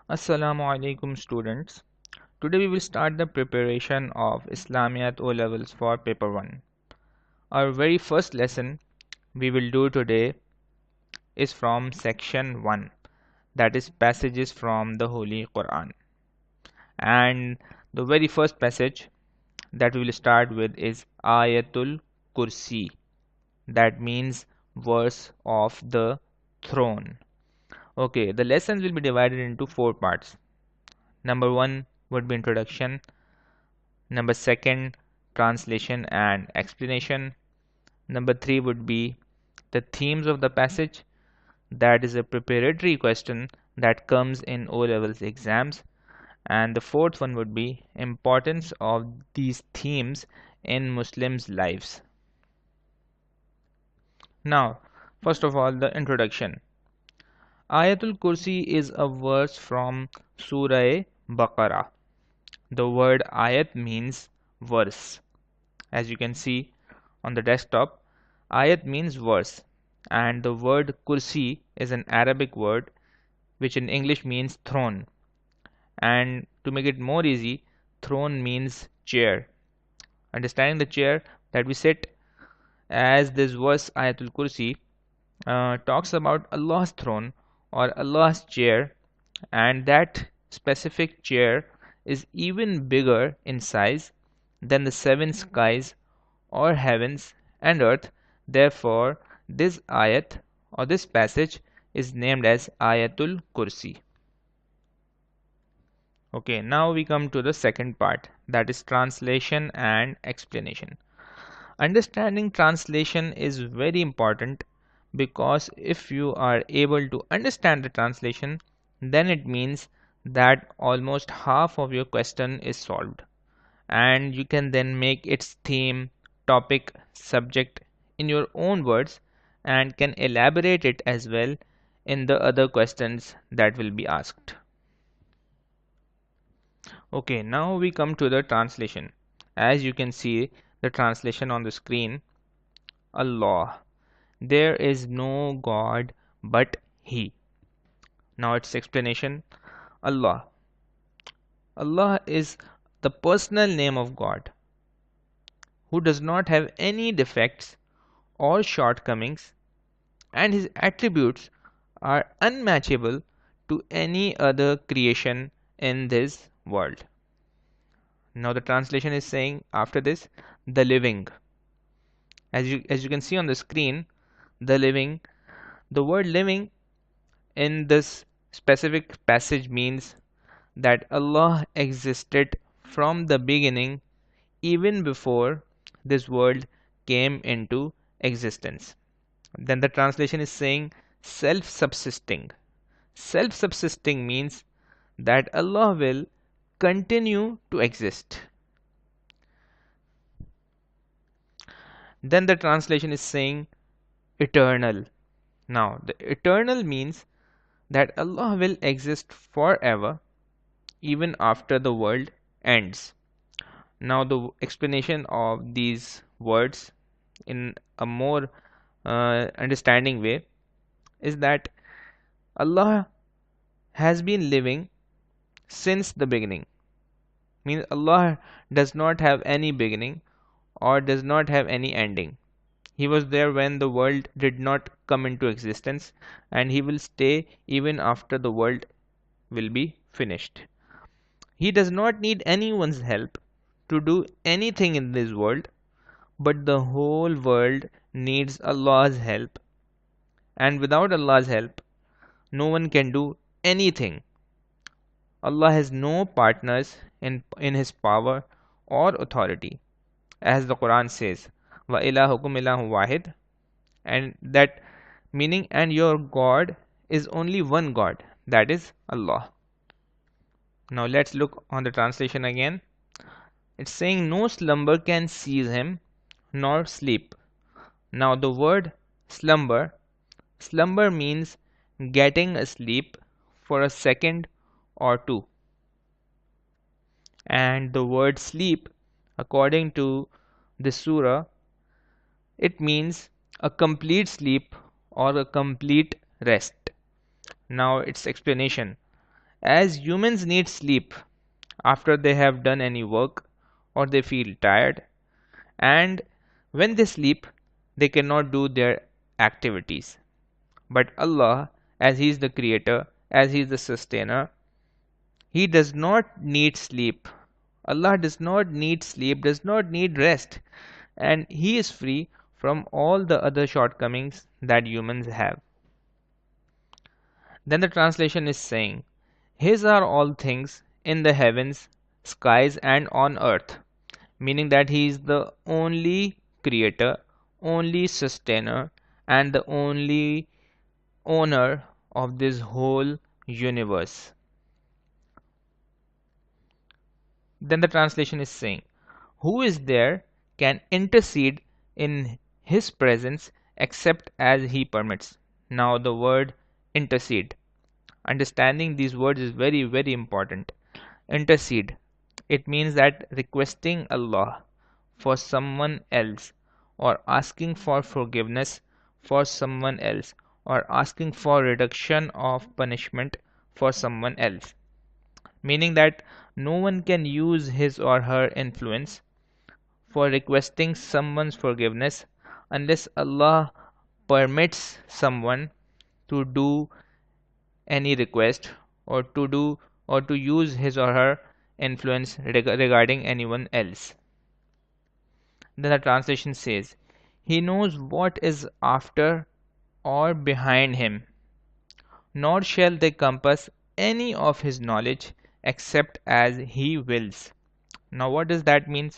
Assalamu alaikum students. Today we will start the preparation of Islamiyat O levels for paper 1. Our very first lesson we will do today is from section 1, that is passages from the Holy Quran. And the very first passage that we will start with is Ayatul Kursi, that means verse of the throne. Okay, the lessons will be divided into 4 parts. Number 1 would be introduction. Number second, translation and explanation. Number 3 would be the themes of the passage. That is a preparatory question that comes in O levels exams. And the fourth one would be importance of these themes in Muslims' lives. Now, first of all, the introduction. Ayatul Kursi is a verse from Surah Baqarah. The word ayat means verse. As you can see on the desktop, ayat means verse, and the word kursi is an Arabic word which in English means throne. And to make it more easy, throne means chair. Understanding the chair that we sit, as this verse Ayatul Kursi talks about Allah's throne or Allah's chair, and that specific chair is even bigger in size than the seven skies or heavens and earth. Therefore, this ayat or this passage is named as Ayatul Kursi. Okay, now we come to the second part, that is translation and explanation. Understanding translation is very important because if you are able to understand the translation, then it means that almost half of your question is solved, and you can then make its theme, topic, subject in your own words and can elaborate it as well in the other questions that will be asked. Okay, now we come to the translation. As you can see the translation on the screen, Allah. There is no God but He. Now its explanation. Allah. Allah is the personal name of God, who does not have any defects or shortcomings, and His attributes are unmatchable to any other creation in this world. Now the translation is saying after this, the living. As you can see on the screen, the living, the word living in this specific passage means that Allah existed from the beginning, even before this world came into existence. Then the translation is saying self-subsisting. Self-subsisting means that Allah will continue to exist. Then the translation is saying eternal. Now, the eternal means that Allah will exist forever, even after the world ends. Now, the explanation of these words in a more understanding way is that Allah has been living since the beginning. Means Allah does not have any beginning or does not have any ending. He was there when the world did not come into existence, and He will stay even after the world will be finished. He does not need anyone's help to do anything in this world, but the whole world needs Allah's help, and without Allah's help, no one can do anything. Allah has no partners in His power or authority, as the Quran says, "Wa ilahukum ilahu wahid," and that meaning, and your God is only one God, that is Allah. Now let's look on the translation again. It's saying no slumber can seize Him, nor sleep. Now the word slumber means getting asleep for a second or two, and the word sleep, according to the surah, it means a complete sleep or a complete rest. Now its explanation. As humans need sleep after they have done any work or they feel tired, and when they sleep, they cannot do their activities. But Allah, as He is the creator, as He is the sustainer, He does not need sleep. Allah does not need sleep, does not need rest, and He is free from all the other shortcomings that humans have. Then the translation is saying, His are all things in the heavens, skies, and on earth, meaning that He is the only creator, only sustainer, and the only owner of this whole universe. Then the translation is saying, Who is there can intercede in His presence except as He permits. Now, the word intercede. Understanding these words is very, very important. Intercede. It means that requesting Allah for someone else, or asking for forgiveness for someone else, or asking for reduction of punishment for someone else. Meaning that no one can use his or her influence for requesting someone's forgiveness unless Allah permits someone to do any request, or to do or to use his or her influence regarding anyone else. Then the translation says, He knows what is after or behind him, nor shall they compass any of his knowledge except as he wills. Now, what does that mean?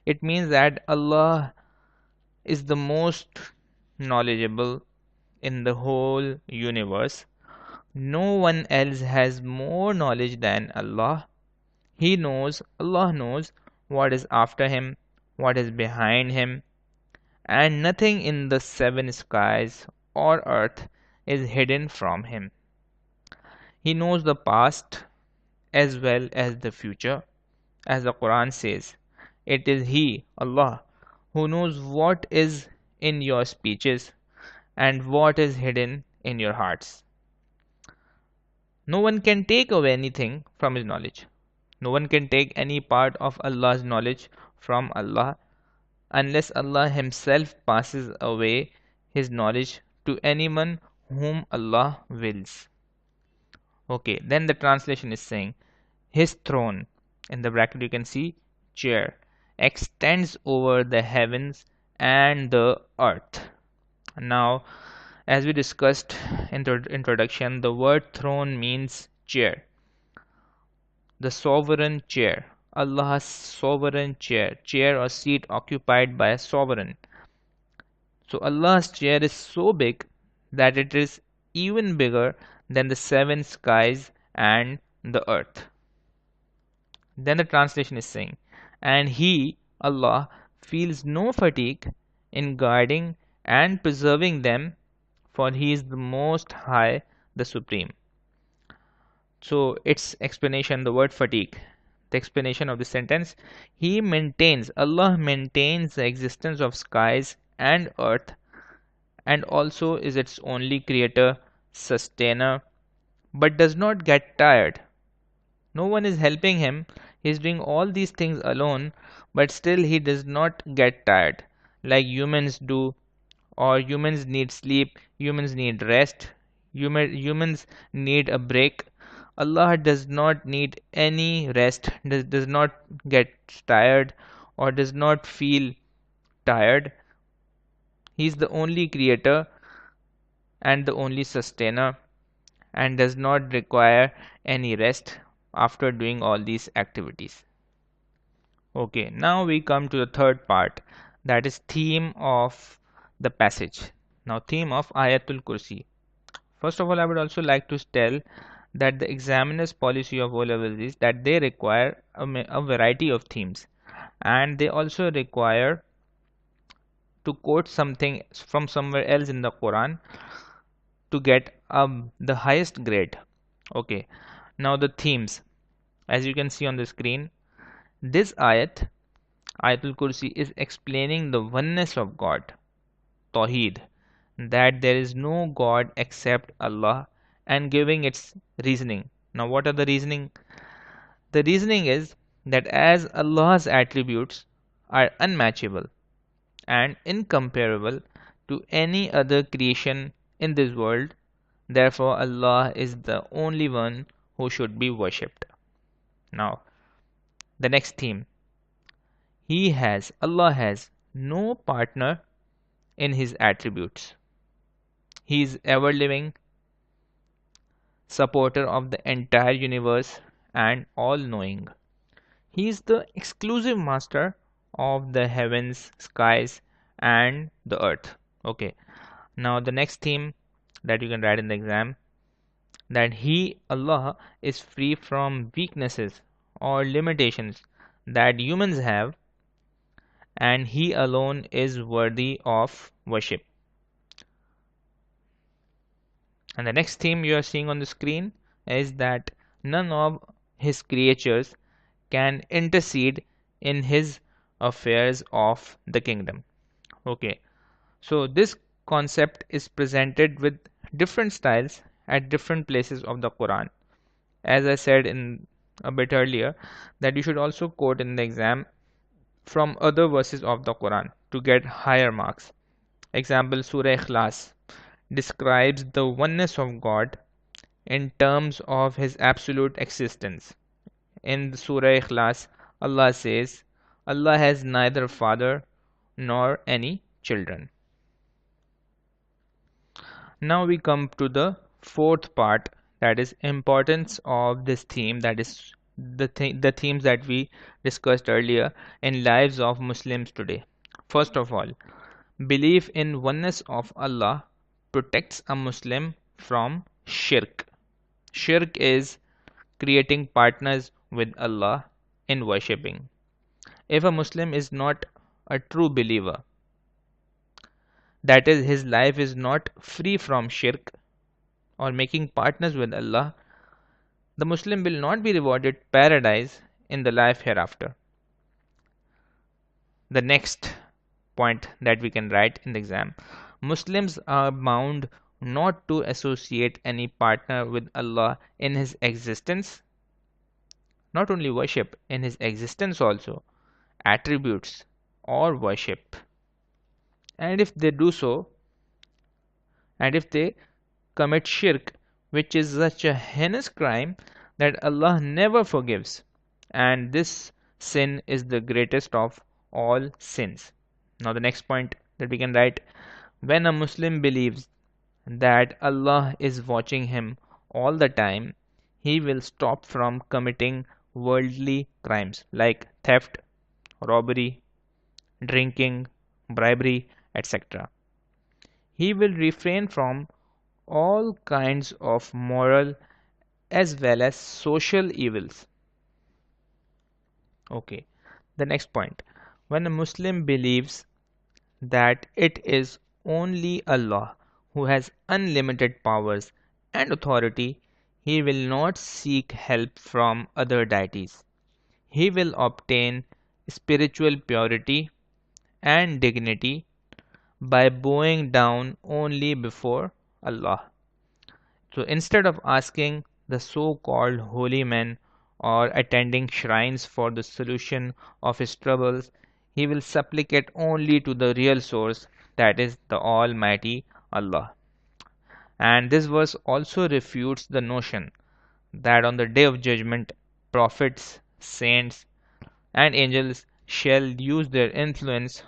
It means that Allah is the most knowledgeable in the whole universe. No one else has more knowledge than Allah. Allah knows what is after him, what is behind him, and nothing in the seven skies or earth is hidden from him. He knows the past as well as the future. As the Quran says, it is He, Allah, who knows what is in your speeches and what is hidden in your hearts. No one can take away anything from His knowledge. No one can take any part of Allah's knowledge from Allah unless Allah Himself passes away His knowledge to anyone whom Allah wills. Okay, then the translation is saying, His throne, in the bracket you can see chair, extends over the heavens and the earth. Now, as we discussed in the introduction, the word throne means chair. The sovereign chair, Allah's sovereign chair or seat occupied by a sovereign. So Allah's chair is so big that it is even bigger than the seven skies and the earth. Then the translation is saying, and He, Allah, feels no fatigue in guarding and preserving them, for He is the Most High, the Supreme. So its explanation, the word fatigue, the explanation of the sentence, Allah maintains the existence of skies and earth, and also is its only creator, sustainer, but does not get tired. No one is helping him. He is doing all these things alone, but still he does not get tired like humans do, or humans need sleep, humans need rest, humans need a break. Allah does not need any rest, does not get tired or does not feel tired. He is the only creator and the only sustainer, and does not require any rest after doing all these activities. Okay, now we come to the third part, that is theme of the passage. Now, theme of Ayatul Kursi. First of all, I would also like to tell that the examiner's policy of O-levels is that they require a variety of themes, and they also require to quote something from somewhere else in the Quran to get the highest grade. Okay, now the themes, as you can see on the screen, this Ayatul Kursi, is explaining the oneness of God, Tawheed, that there is no God except Allah, and giving its reasoning. Now, what are the reasoning? The reasoning is that as Allah's attributes are unmatchable and incomparable to any other creation in this world, therefore Allah is the only one who should be worshipped. Now, the next theme. Allah has no partner in his attributes. He is ever living, supporter of the entire universe, and all knowing. He is the exclusive master of the heavens, skies, and the earth. Okay, now the next theme that you can write in the exam, that Allah, is free from weaknesses or limitations that humans have, and He alone is worthy of worship. And the next theme you are seeing on the screen is that none of His creatures can intercede in His affairs of the kingdom. Okay, so this concept is presented with different styles at different places of the Quran. As I said in a bit earlier, that you should also quote in the exam from other verses of the Quran to get higher marks. Example, Surah Ikhlas describes the oneness of God in terms of His absolute existence. In Surah Ikhlas, Allah says, Allah has neither father nor any children. Now we come to the fourth part, that is importance of this theme, that is the themes that we discussed earlier in lives of Muslims today. First of all, belief in oneness of Allah protects a Muslim from shirk. Shirk is creating partners with Allah in worshipping. If a Muslim is not a true believer, that is, his life is not free from shirk or making partners with Allah, the Muslim will not be rewarded paradise in the life hereafter. The next point that we can write in the exam, Muslims are bound not to associate any partner with Allah in His existence, not only worship, in His existence also, attributes or worship. And if they do so, and if they commit shirk, which is such a heinous crime that Allah never forgives, and this sin is the greatest of all sins. Now, the next point that we can write, when a Muslim believes that Allah is watching him all the time, he will stop from committing worldly crimes like theft, robbery, drinking, bribery, etc. He will refrain from all kinds of moral as well as social evils. Okay, the next point. When a Muslim believes that it is only Allah who has unlimited powers and authority, he will not seek help from other deities. He will obtain spiritual purity and dignity by bowing down only before Allah. So instead of asking the so-called holy men or attending shrines for the solution of his troubles, he will supplicate only to the real source, that is the Almighty Allah. And this verse also refutes the notion that on the day of judgment, prophets, saints, and angels shall use their influence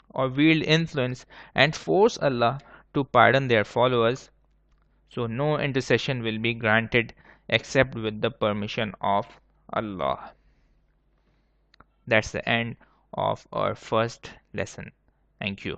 or wield influence and force Allah to pardon their followers. So no intercession will be granted except with the permission of Allah. That's the end of our first lesson. Thank you.